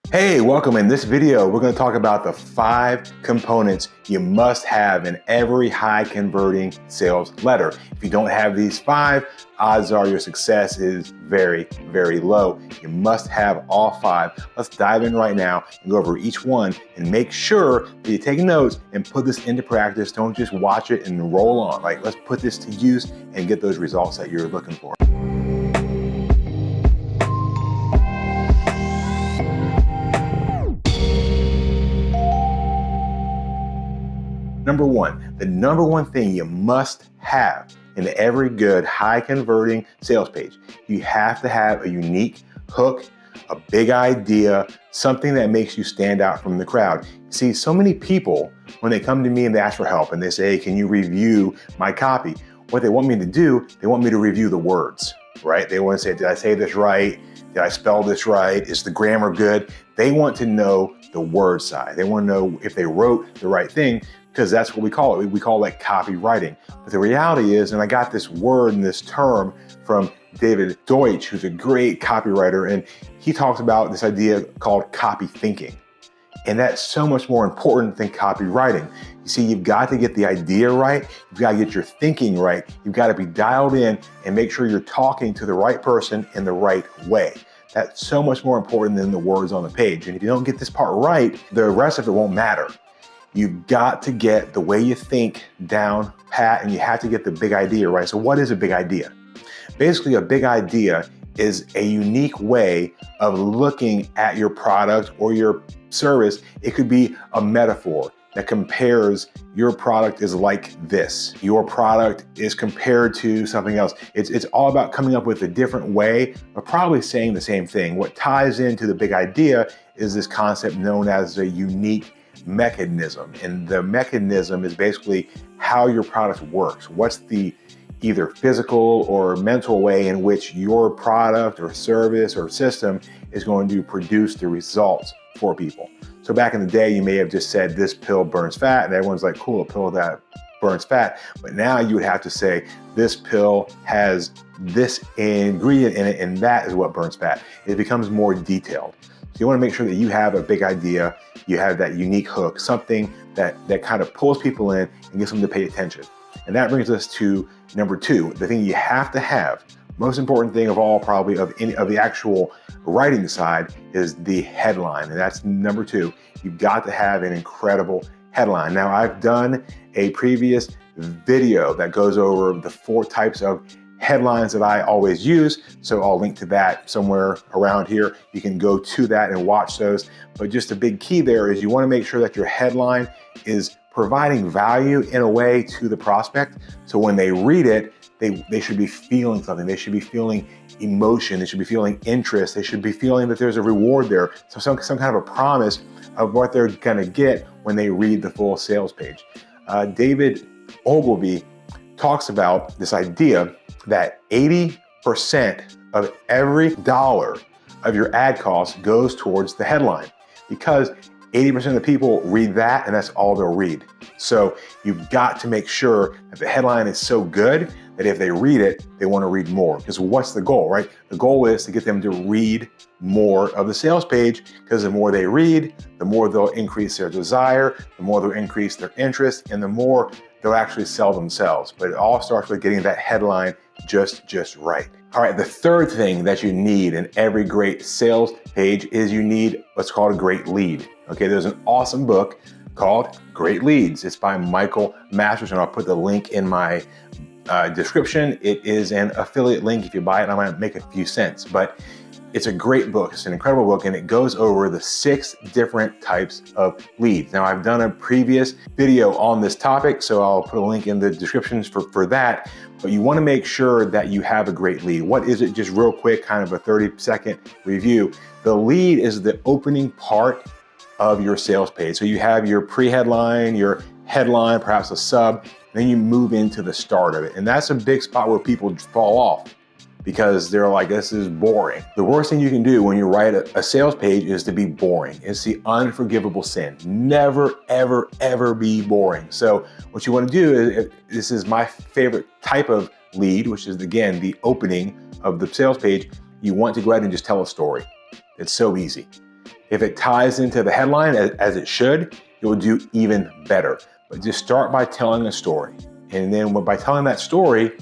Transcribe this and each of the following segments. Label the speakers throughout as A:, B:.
A: Hey, welcome. In this video, we're going to talk about the 5 components you must have in every high converting sales letter. If you don't have these 5, odds are your success is very, very low. You must have all 5. Let's dive in right now and go over each one and make sure that you take notes and put this into practice. Don't just watch it and roll on. Let's put this to use and get those results that you're looking for. Number 1, the number 1 thing you must have in every good high converting sales page, you have to have a unique hook, a big idea, something that makes you stand out from the crowd. See, so many people, when they come to me and they ask for help and they say, hey, can you review my copy? What they want me to do, they want me to review the words, right? They want to say, did I say this right? Did I spell this right? Is the grammar good? They want to know the word side. They want to know if they wrote the right thing, because that's what we call it. We call that copywriting. But the reality is, and I got this word and this term from David Deutsch, who's a great copywriter, and he talks about this idea called copy thinking. And that's so much more important than copywriting. You see, you've got to get the idea right. You've got to get your thinking right. You've got to be dialed in and make sure you're talking to the right person in the right way. That's so much more important than the words on the page. And if you don't get this part right, the rest of it won't matter. You've got to get the way you think down pat, and you have to get the big idea right. So what is a big idea? Basically, a big idea is a unique way of looking at your product or your service. It could be a metaphor that compares your product is like this. Your product is compared to something else. It's all about coming up with a different way of probably saying the same thing. What ties into the big idea is this concept known as a unique mechanism. And the mechanism is basically how your product works. What's the either physical or mental way in which your product or service or system is going to produce the results for people. So back in the day, you may have just said this pill burns fat, and everyone's like, cool, a pill that burns fat. But now you would have to say this pill has this ingredient in it, and that is what burns fat. It becomes more detailed. So you want to make sure that you have a big idea, you have that unique hook, something that kind of pulls people in and gets them to pay attention. And that brings us to number 2, the thing you have to have, most important thing of all probably of the actual writing side, is the headline. And that's number 2. You've got to have an incredible headline. Now, I've done a previous video that goes over the 4 types of headlines that I always use. So I'll link to that somewhere around here. You can go to that and watch those. But just a big key there is you want to make sure that your headline is providing value in a way to the prospect. So when they read it, they should be feeling something. They should be feeling emotion. They should be feeling interest. They should be feeling that there's a reward there. So some kind of a promise of what they're going to get when they read the full sales page. David Ogilvy talks about this idea that 80% of every dollar of your ad cost goes towards the headline, because 80% of the people read that and that's all they'll read. So you've got to make sure that the headline is so good that if they read it, they want to read more. Because what's the goal, right? The goal is to get them to read more of the sales page, because the more they read, the more they'll increase their desire, the more they'll increase their interest, and the more they'll actually sell themselves. But it all starts with getting that headline just right. All right, the third thing that you need in every great sales page is you need what's called a great lead. Okay, there's an awesome book called Great Leads. It's by Michael Masterson. I'll put the link in my description. It is an affiliate link. If you buy it, I might make a few cents, but it's a great book. It's an incredible book, and it goes over the 6 different types of leads. Now, I've done a previous video on this topic, so I'll put a link in the descriptions for that, but you want to make sure that you have a great lead. What is it? Just real quick, kind of a 30-second review. The lead is the opening part of your sales page. So you have your pre-headline, your headline, perhaps a sub, then you move into the start of it. And that's a big spot where people fall off, because they're like, this is boring. The worst thing you can do when you write a sales page is to be boring. It's the unforgivable sin. Never, ever, ever be boring. So what you want to do is, this is my favorite type of lead, which is, again, the opening of the sales page. You want to go ahead and just tell a story. It's so easy. If it ties into the headline as it should, it will do even better. But just start by telling a story. And then by telling that story,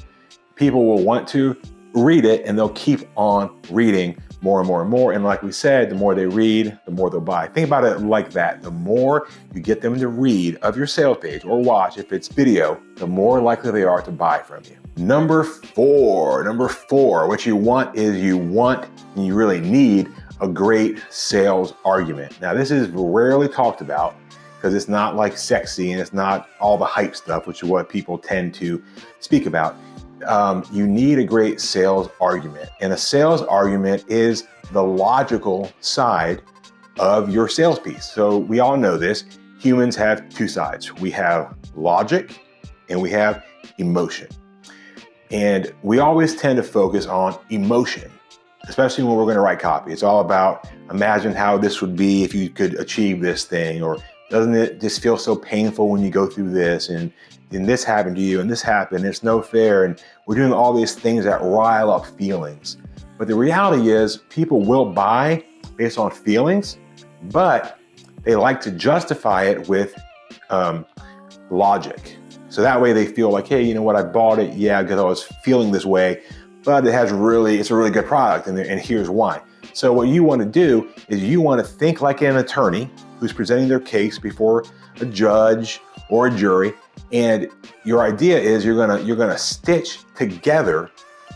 A: people will want to read it and they'll keep on reading more and more and more. And like we said, the more they read, the more they'll buy. Think about it like that. The more you get them to read of your sales page or watch, if it's video, the more likely they are to buy from you. Number four, what you want is and you really need a great sales argument. Now, this is rarely talked about because it's not like sexy and it's not all the hype stuff, which is what people tend to speak about. You need a great sales argument. And a sales argument is the logical side of your sales piece. So we all know this. Humans have two sides. We have logic and we have emotion. And we always tend to focus on emotion, especially when we're going to write copy. It's all about imagine how this would be if you could achieve this thing, or doesn't it just feel so painful when you go through this, and this happened to you and this happened, it's no fair, and we're doing all these things that rile up feelings. But the reality is people will buy based on feelings, but they like to justify it with logic. So that way they feel like, hey, you know what, I bought it, yeah, because I was feeling this way, but it's a really good product, and here's why. So what you want to do is you want to think like an attorney who's presenting their case before a judge or a jury, and your idea is you're gonna stitch together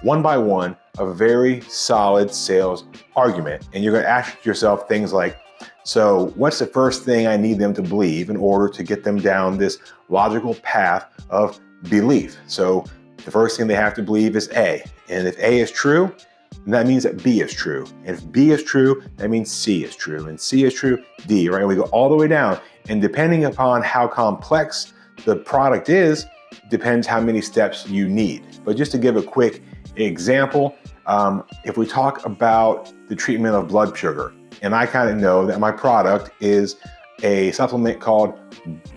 A: one by one a very solid sales argument, and you're gonna ask yourself things like, so what's the first thing I need them to believe in order to get them down this logical path of belief? So the first thing they have to believe is A. And if A is true, that means that B is true. And if B is true, that means C is true. And C is true, D, right? We go all the way down. And depending upon how complex the product is, depends how many steps you need. But just to give a quick example, if we talk about the treatment of blood sugar, and I kind of know that my product is a supplement called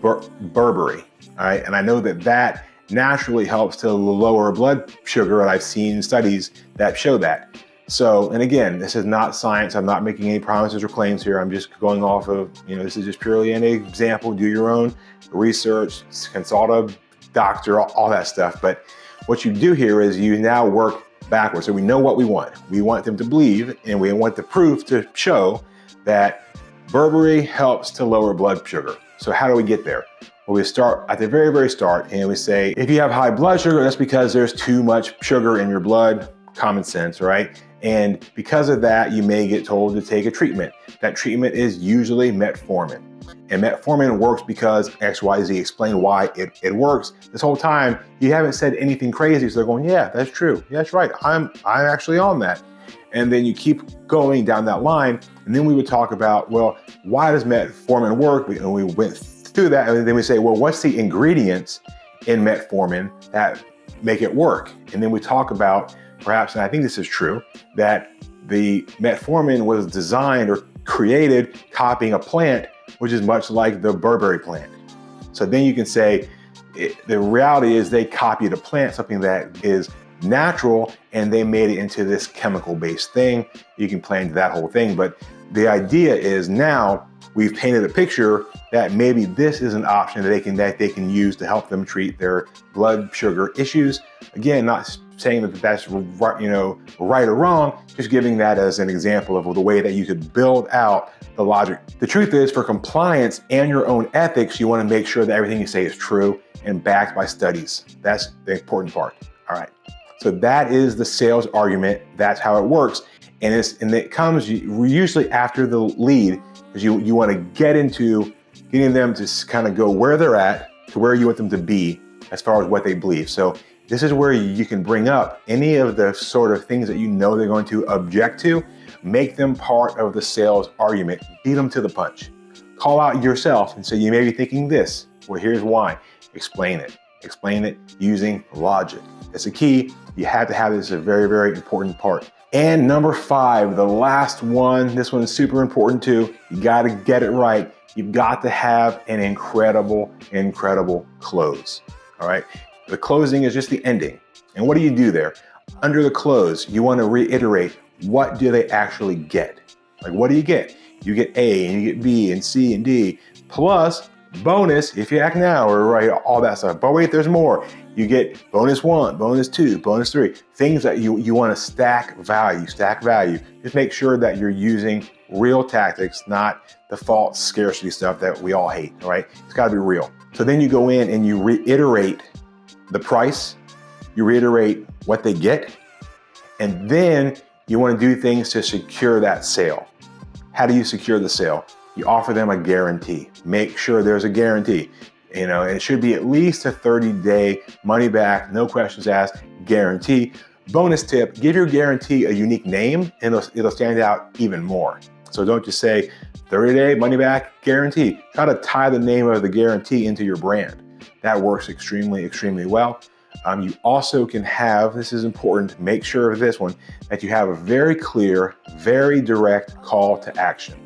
A: berberine, all right? And I know that naturally helps to lower blood sugar, and I've seen studies that show that. So, and again, this is not science. I'm not making any promises or claims here. I'm just going off of, this is just purely an example. Do your own research, consult a doctor, all that stuff. But what you do here is you now work backwards. So we know what we want. We want them to believe, and we want the proof to show that berberine helps to lower blood sugar. So how do we get there? Well, we start at the very, very start, and we say, if you have high blood sugar, that's because there's too much sugar in your blood. Common sense, right? And because of that, you may get told to take a treatment. That treatment is usually metformin. And metformin works because XYZ. Explain why it works. This whole time, you haven't said anything crazy, so they're going, yeah, that's true. Yeah, that's right. I'm actually on that. And then you keep going down that line, and then we would talk about, well, why does metformin work? And we went through that, and then we say, well, what's the ingredients in metformin that make it work? And then we talk about, perhaps, and I think this is true, that the metformin was designed or created copying a plant, which is much like the berberine plant. So then you can say, the reality is they copied a plant, something that is natural, and they made it into this chemical-based thing. You can play into that whole thing, but the idea is now we've painted a picture that maybe this is an option that they can use to help them treat their blood sugar issues. Again, not saying that that's right or wrong, just giving that as an example of the way that you could build out the logic. The truth is, for compliance and your own ethics, you want to make sure that everything you say is true and backed by studies. That's the important part. All right. So that is the sales argument. That's how it works. And it comes usually after the lead, because you want to get into getting them to kind of go where they're at to where you want them to be as far as what they believe. So this is where you can bring up any of the sort of things that you know they're going to object to, make them part of the sales argument, beat them to the punch. Call out yourself and say, you may be thinking this, well, here's why. Explain it. Explain it using logic. It's a key. You have to have this, a very, very important part. And number 5, the last one, this one is super important too. You got to get it right. You've got to have an incredible close. All right. The closing is just the ending. And what do you do there? Under the close, you want to reiterate, what do they actually get? Like, what do you get? you get A and you get B and C and D, plus bonus if you act now, or right, all that stuff. But wait, there's more. You get bonus 1, bonus 2, bonus 3, things that you want to stack value. Just make sure that you're using real tactics, not the false scarcity stuff that we all hate, all right? It's got to be real. So then you go in and you reiterate the price, you reiterate what they get, and then you want to do things to secure that sale. How do you secure the sale? You offer them a guarantee. Make sure there's a guarantee. And it should be at least a 30-day money back, no questions asked guarantee. Bonus tip, give your guarantee a unique name and it'll stand out even more. So don't just say 30-day money back guarantee. Try to tie the name of the guarantee into your brand. That works extremely, extremely well. You also can have, this is important, make sure of this one, that you have a very clear, very direct call to action.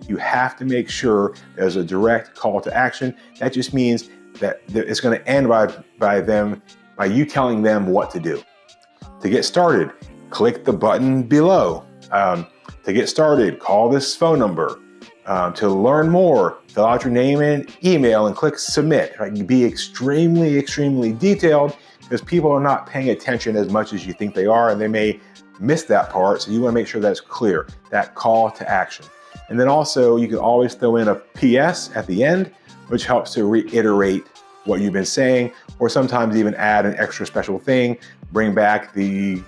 A: You have to make sure there's a direct call to action. That just means that it's going to end by you telling them what to do. To get started, click the button below. To get started, call this phone number. To learn more, fill out your name and email and click submit. Right? Be extremely, extremely detailed, because people are not paying attention as much as you think they are, and they may miss that part. So you want to make sure that's clear, that call to action. And then also you can always throw in a PS at the end, which helps to reiterate what you've been saying, or sometimes even add an extra special thing, bring back the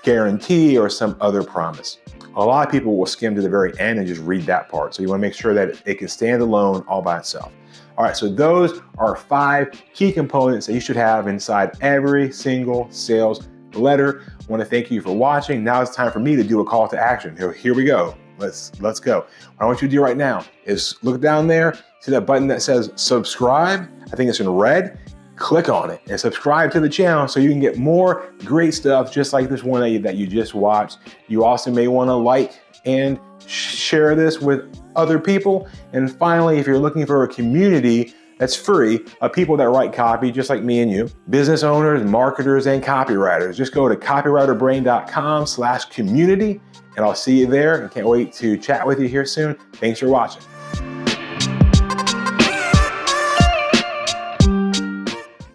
A: guarantee or some other promise. A lot of people will skim to the very end and just read that part. So you want to make sure that it can stand alone all by itself. All right, so those are 5 key components that you should have inside every single sales letter. I want to thank you for watching. Now it's time for me to do a call to action. Here we go. Let's go. What I want you to do right now is look down there, see that button that says subscribe? I think it's in red. Click on it and subscribe to the channel so you can get more great stuff just like this one that you just watched. You also may want to like and share this with other people. And finally, if you're looking for a community that's free of people that write copy just like me and you, business owners, marketers, and copywriters, just go to copywriterbrain.com/community, and I'll see you there. I can't wait to chat with you here soon. Thanks for watching.